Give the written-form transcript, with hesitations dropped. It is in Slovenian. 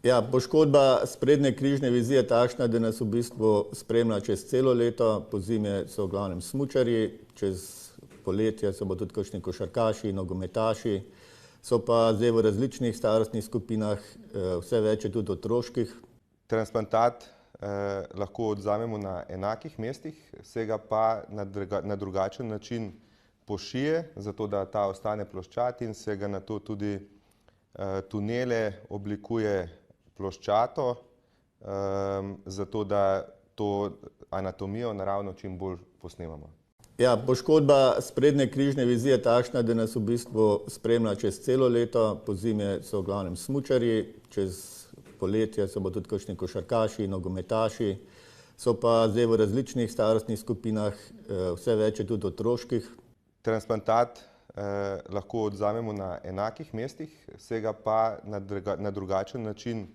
Ja, poškodba sprednje križne vizije je takšna, da nas v bistvu spremlja čez celo leto. Pozimi so v glavnem smučarji, čez poletje so tudi kakšni košarkaši, nogometaši. So pa zdaj v različnih starostnih skupinah, vse več je tudi otroških. Transplantat lahko odvzamemo na enakih mestih, se ga pa na drugačen način pošije, zato da ta ostane ploščat in se ga nato tudi tunele oblikuje ploščato, zato da to anatomijo naravno čim bolj posnemamo. Ja, poškodba sprednje križne vizije je takšna, da nas v bistvu spremlja čez celo leto. Pozimi so v glavnem smučarji, čez poletje so tudi kakšni košarkaši, nogometaši. So pa zdaj v različnih starostnih skupinah, vse več je tudi otroških. Transplantat lahko odvzamemo na enakih mestih, se ga pa na drugačen način